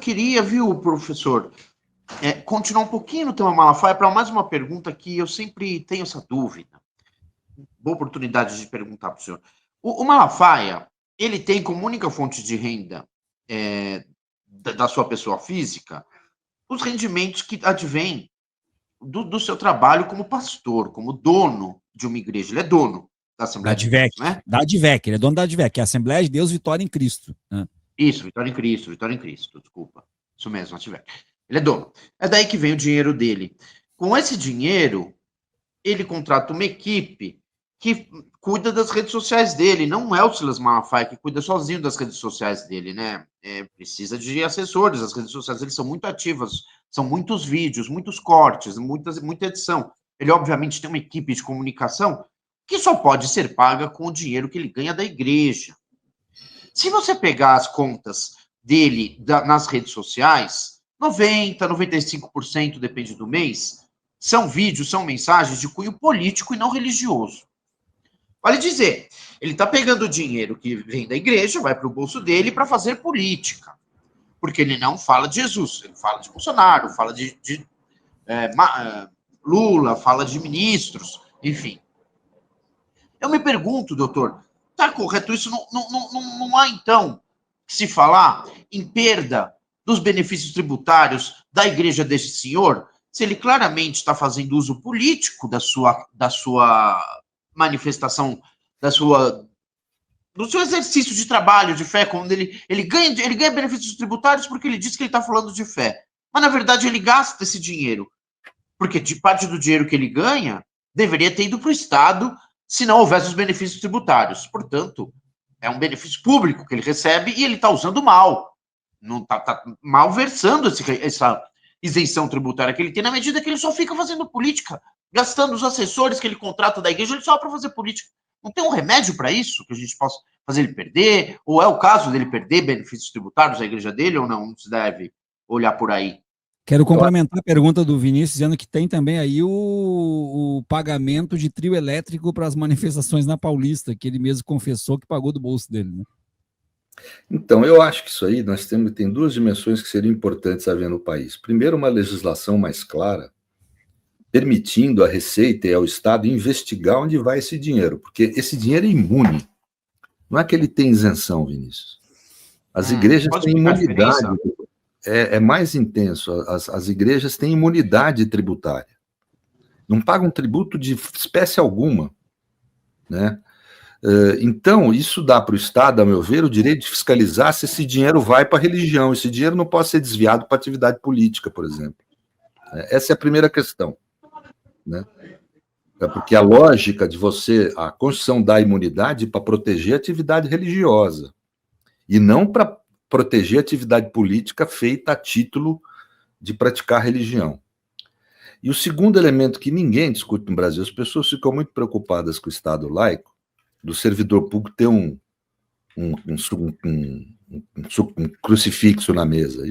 queria, viu, professor, continuar um pouquinho no tema Malafaia para mais uma pergunta que eu sempre tenho essa dúvida. Boa oportunidade de perguntar para o senhor. O Malafaia, ele tem como única fonte de renda da sua pessoa física os rendimentos que advêm do seu trabalho como pastor, como dono de uma igreja. Ele é dono da Assembleia de Deus, né? Da ADVEC, ele é dono da ADVEC, que é a Assembleia de Deus Vitória em Cristo. Né? Isso, Vitória em Cristo, desculpa. Isso mesmo, ADVEC. Ele é dono. É daí que vem o dinheiro dele. Com esse dinheiro, ele contrata uma equipe que cuida das redes sociais dele. Não é o Silas Malafaia que cuida sozinho das redes sociais dele, né? Precisa de assessores. As redes sociais dele são muito ativas, são muitos vídeos, muitos cortes, muita edição. Ele, obviamente, tem uma equipe de comunicação que só pode ser paga com o dinheiro que ele ganha da igreja. Se você pegar as contas dele nas redes sociais, 90%, 95%, depende do mês, são vídeos, são mensagens de cunho político e não religioso. Vale dizer, ele está pegando o dinheiro que vem da igreja, vai para o bolso dele para fazer política. Porque ele não fala de Jesus, ele fala de Bolsonaro, fala de Lula, fala de ministros, enfim. Eu me pergunto, doutor, está correto isso? Não há, então, que se falar em perda dos benefícios tributários da igreja deste senhor, se ele claramente está fazendo uso político da sua manifestação, do seu exercício de trabalho, de fé, quando ele ganha benefícios tributários porque ele diz que ele está falando de fé. Mas, na verdade, ele gasta esse dinheiro. Porque de parte do dinheiro que ele ganha, deveria ter ido para o Estado se não houvesse os benefícios tributários. Portanto, é um benefício público que ele recebe e ele está usando mal. Não está malversando essa isenção tributária que ele tem, na medida que ele só fica fazendo política, gastando os assessores que ele contrata da igreja, ele só para fazer política. Não tem um remédio para isso, que a gente possa fazer ele perder? Ou é o caso dele perder benefícios tributários da igreja dele, ou não? Não se deve olhar por aí. Quero complementar a pergunta do Vinícius, dizendo que tem também aí o pagamento de trio elétrico para as manifestações na Paulista, que ele mesmo confessou que pagou do bolso dele, né? Então, eu acho que isso aí, tem duas dimensões que seriam importantes haver no país. Primeiro, uma legislação mais clara, permitindo à Receita e ao Estado investigar onde vai esse dinheiro, porque esse dinheiro é imune. Não é que ele tem isenção, Vinícius. As igrejas têm imunidade. É mais intenso. As igrejas têm imunidade tributária. Não pagam tributo de espécie alguma, né? Então, isso dá para o Estado, a meu ver, o direito de fiscalizar se esse dinheiro vai para a religião. Esse dinheiro não pode ser desviado para atividade política, por exemplo. Essa é a primeira questão, né? Porque a lógica de a Constituição dá imunidade para proteger a atividade religiosa e não para proteger a atividade política feita a título de praticar religião. E o segundo elemento que ninguém discute no Brasil, as pessoas ficam muito preocupadas com o Estado laico, do servidor público ter um crucifixo na mesa.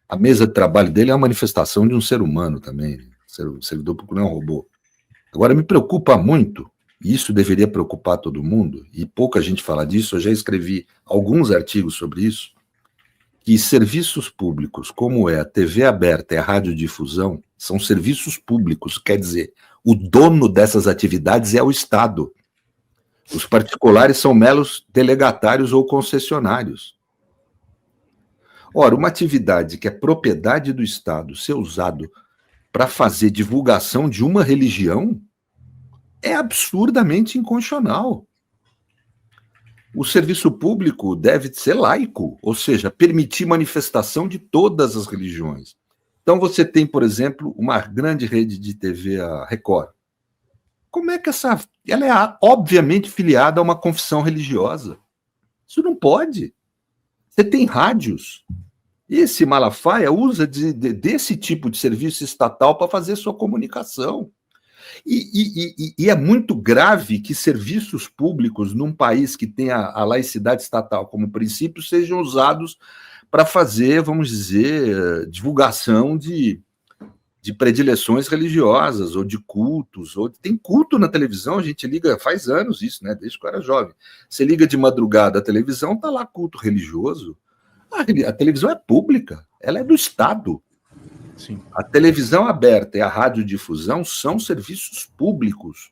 A mesa de trabalho dele é uma manifestação de um ser humano também. O servidor público não é um robô. Agora, me preocupa muito, e isso deveria preocupar todo mundo, e pouca gente fala disso, eu já escrevi alguns artigos sobre isso, que serviços públicos, como a TV aberta e a radiodifusão, são serviços públicos, quer dizer, o dono dessas atividades é o Estado. Os particulares são meros delegatários ou concessionários. Ora, uma atividade que é propriedade do Estado ser usado para fazer divulgação de uma religião é absurdamente inconstitucional. O serviço público deve ser laico, ou seja, permitir manifestação de todas as religiões. Então você tem, por exemplo, uma grande rede de TV, a Record. Como é que ela é obviamente filiada a uma confissão religiosa? Isso não pode. Você tem rádios. Esse Malafaia usa desse tipo de serviço estatal para fazer sua comunicação. E é muito grave que serviços públicos, num país que tem a laicidade estatal como princípio, sejam usados para fazer, vamos dizer, divulgação de predileções religiosas, ou de cultos. Tem culto na televisão, a gente liga, faz anos isso, né? Desde que eu era jovem. Você liga de madrugada a televisão, está lá culto religioso. A televisão é pública, ela é do Estado. Sim. A televisão aberta e a radiodifusão são serviços públicos,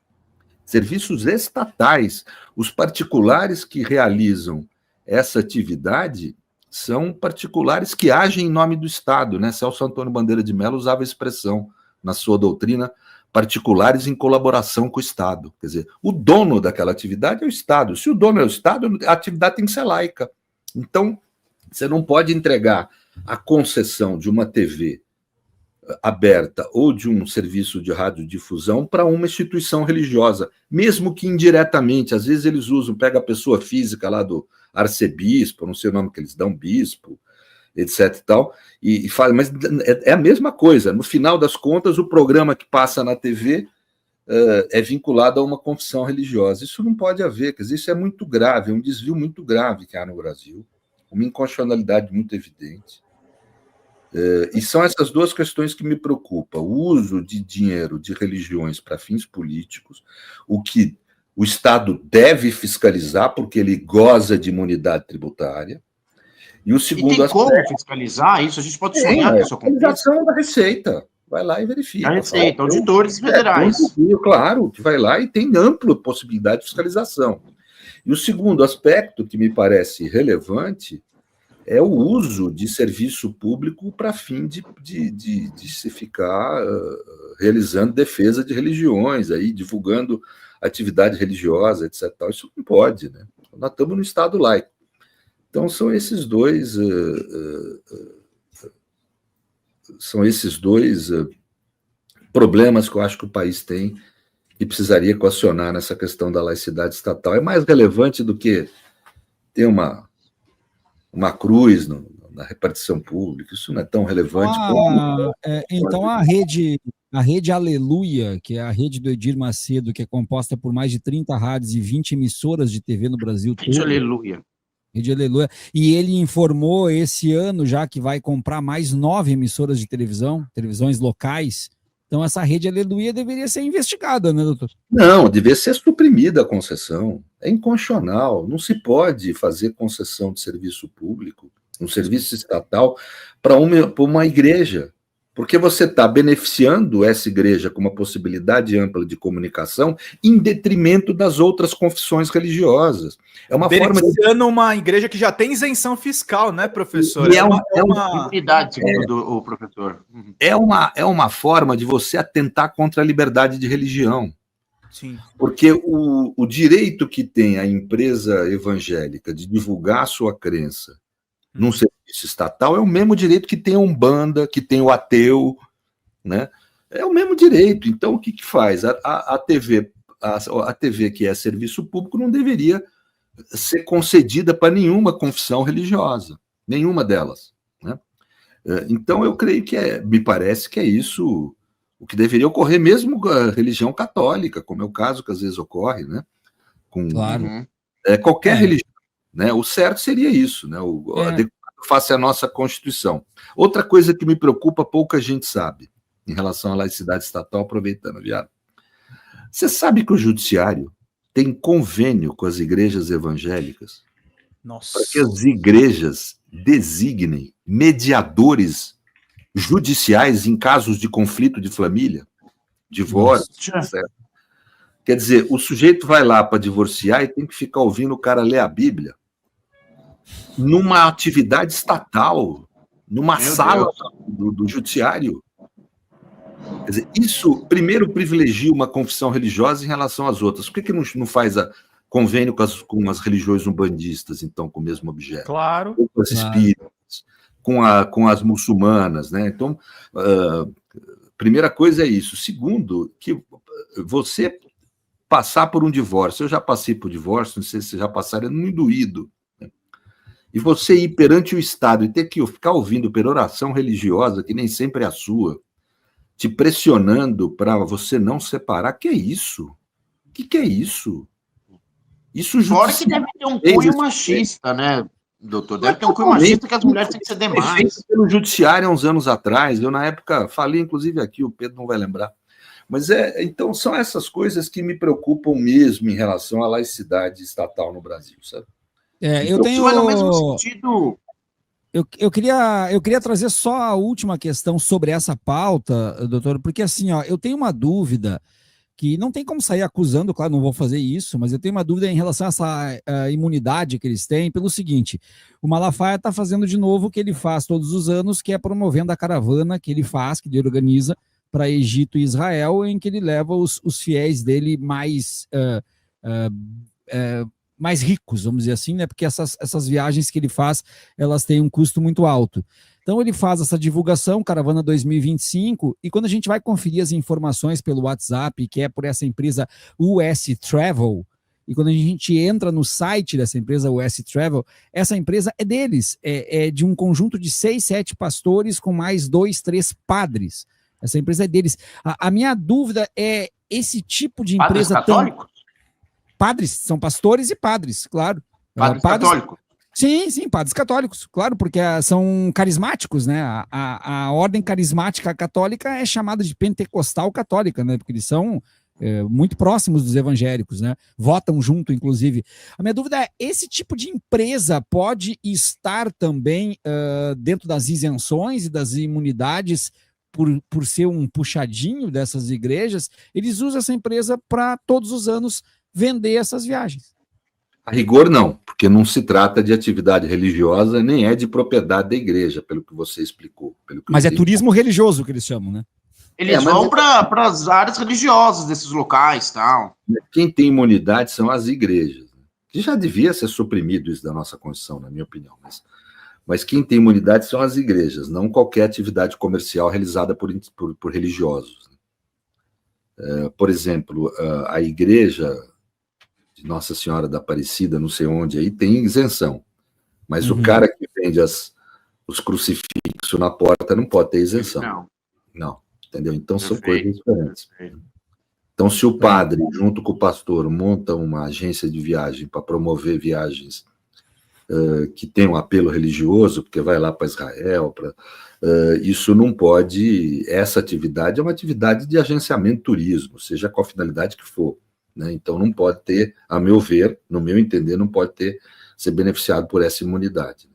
serviços estatais. Os particulares que realizam essa atividade são particulares que agem em nome do Estado, né? Celso Antônio Bandeira de Mello usava a expressão na sua doutrina, particulares em colaboração com o Estado. Quer dizer, o dono daquela atividade é o Estado. Se o dono é o Estado, a atividade tem que ser laica. Então, você não pode entregar a concessão de uma TV aberta ou de um serviço de radiodifusão para uma instituição religiosa, mesmo que indiretamente. Às vezes eles usam, pega a pessoa física lá do arcebispo, não sei o nome que eles dão, bispo, etc e tal, e faz, mas é a mesma coisa. No final das contas, o programa que passa na TV é vinculado a uma confissão religiosa. Isso não pode haver, quer dizer, isso é muito grave, é um desvio muito grave que há no Brasil, uma inconstitucionalidade muito evidente. E são essas duas questões que me preocupam: o uso de dinheiro de religiões para fins políticos, o que o Estado deve fiscalizar, porque ele goza de imunidade tributária. E o segundo tem como fiscalizar isso? A gente pode sonhar que isso aconteça? A fiscalização da Receita. Vai lá e verifica. A Receita, auditores federais. Claro, que vai lá e tem ampla possibilidade de fiscalização. E o segundo aspecto que me parece relevante é o uso de serviço público para fim de se ficar realizando defesa de religiões, aí, divulgando atividade religiosa, etc. Isso não pode, né? Nós estamos no Estado laico. Então, são esses dois problemas que eu acho que o país tem e precisaria equacionar nessa questão da laicidade estatal. É mais relevante do que ter uma cruz na repartição pública. Isso não é tão relevante como... Então, a rede Aleluia, que é a rede do Edir Macedo, que é composta por mais de 30 rádios e 20 emissoras de TV no Brasil todo. Rede Aleluia. Rede Aleluia. E ele informou esse ano já que vai comprar mais 9 emissoras de televisões locais. Então, essa rede Aleluia deveria ser investigada, né, doutor? Não, deveria ser suprimida a concessão. É inconstitucional. Não se pode fazer concessão de serviço público, um serviço estatal, para uma igreja. Porque você está beneficiando essa igreja com uma possibilidade ampla de comunicação em detrimento das outras confissões religiosas. É uma beneficiando uma igreja que já tem isenção fiscal, né, professor? É uma unidade, segundo o professor. É uma forma de você atentar contra a liberdade de religião. Sim. Porque o direito que tem a empresa evangélica de divulgar a sua crença num serviço estatal é o mesmo direito que tem a Umbanda, que tem o ateu, né? É o mesmo direito. Então, o que faz? A TV que é serviço público não deveria ser concedida para nenhuma confissão religiosa, nenhuma delas, né? Então, eu creio me parece que é isso o que deveria ocorrer mesmo com a religião católica, como é o caso que às vezes ocorre, né? Claro. Qualquer religião, né? O certo seria isso, né? Face à nossa Constituição. Outra coisa que me preocupa, pouca gente sabe, em relação à laicidade estatal, aproveitando, viado. Você sabe que o Judiciário tem convênio com as igrejas evangélicas para que as igrejas designem mediadores judiciais em casos de conflito de família, divórcio, etc. Quer dizer, o sujeito vai lá para divorciar e tem que ficar ouvindo o cara ler a Bíblia numa atividade estatal, numa sala do judiciário. Quer dizer, isso primeiro privilegia uma confissão religiosa em relação às outras. Por que não faz convênio com as religiões umbandistas, então, com o mesmo objeto? Claro. Ou com as espíritas, com as muçulmanas, né? Então, primeira coisa é isso. Segundo, que você passar por um divórcio, eu já passei por divórcio, não sei se vocês já passaram, é muito doído. E você ir perante o Estado e ter que ficar ouvindo peroração religiosa, que nem sempre é a sua, te pressionando para você não separar, que é isso? O que é isso? Isso fora que deve ter um cunho machista, né, doutor? Deve ter um cunho machista que as mulheres têm que ser demais. Feito pelo Judiciário há uns anos atrás, eu na época falei, inclusive aqui, o Pedro não vai lembrar. Mas então são essas coisas que me preocupam mesmo em relação à laicidade estatal no Brasil, sabe? Eu tenho... Isso vai no mesmo sentido. Eu queria trazer só a última questão sobre essa pauta, doutor, porque assim, ó, eu tenho uma dúvida que não tem como sair acusando, claro, não vou fazer isso, mas eu tenho uma dúvida em relação a essa imunidade que eles têm, pelo seguinte: o Malafaia está fazendo de novo o que ele faz todos os anos, que é promovendo a caravana que ele faz, que ele organiza para Egito e Israel, em que ele leva os fiéis dele mais ricos, vamos dizer assim, né? Porque essas viagens que ele faz, elas têm um custo muito alto. Então ele faz essa divulgação, Caravana 2025, e quando a gente vai conferir as informações pelo WhatsApp, que é por essa empresa US Travel, e quando a gente entra no site dessa empresa US Travel, essa empresa é deles, é de um conjunto de 6, 7 pastores com mais 2, 3 padres. Essa empresa é deles. A minha dúvida é esse tipo de empresa... Padres católicos? Padres, são pastores e padres, claro. Padres católicos? Sim, padres católicos, claro, porque são carismáticos, né? A ordem carismática católica é chamada de pentecostal católica, né? Porque eles são muito próximos dos evangélicos, né? Votam junto, inclusive. A minha dúvida é, esse tipo de empresa pode estar também dentro das isenções e das imunidades por ser um puxadinho dessas igrejas? Eles usam essa empresa para todos os anos vender essas viagens. A rigor, não, porque não se trata de atividade religiosa, nem é de propriedade da igreja, pelo que você explicou. Mas é turismo religioso que eles chamam, né? Eles vão para as áreas religiosas desses locais, tal. Quem tem imunidade são as igrejas, né? Que já devia ser suprimido isso da nossa Constituição, na minha opinião. Mas quem tem imunidade são as igrejas, não qualquer atividade comercial realizada por religiosos. Por exemplo, a igreja de Nossa Senhora da Aparecida, não sei onde, aí tem isenção. Mas o cara que vende os crucifixos na porta não pode ter isenção. Não, entendeu? Então são coisas diferentes. Então, se o padre, junto com o pastor, monta uma agência de viagem para promover viagens que tem um apelo religioso, porque vai lá para Israel, isso não pode... Essa atividade é uma atividade de agenciamento de turismo, seja com a finalidade que for. Né? Então não pode ter, a meu ver, no meu entender, não pode ser beneficiado por essa imunidade.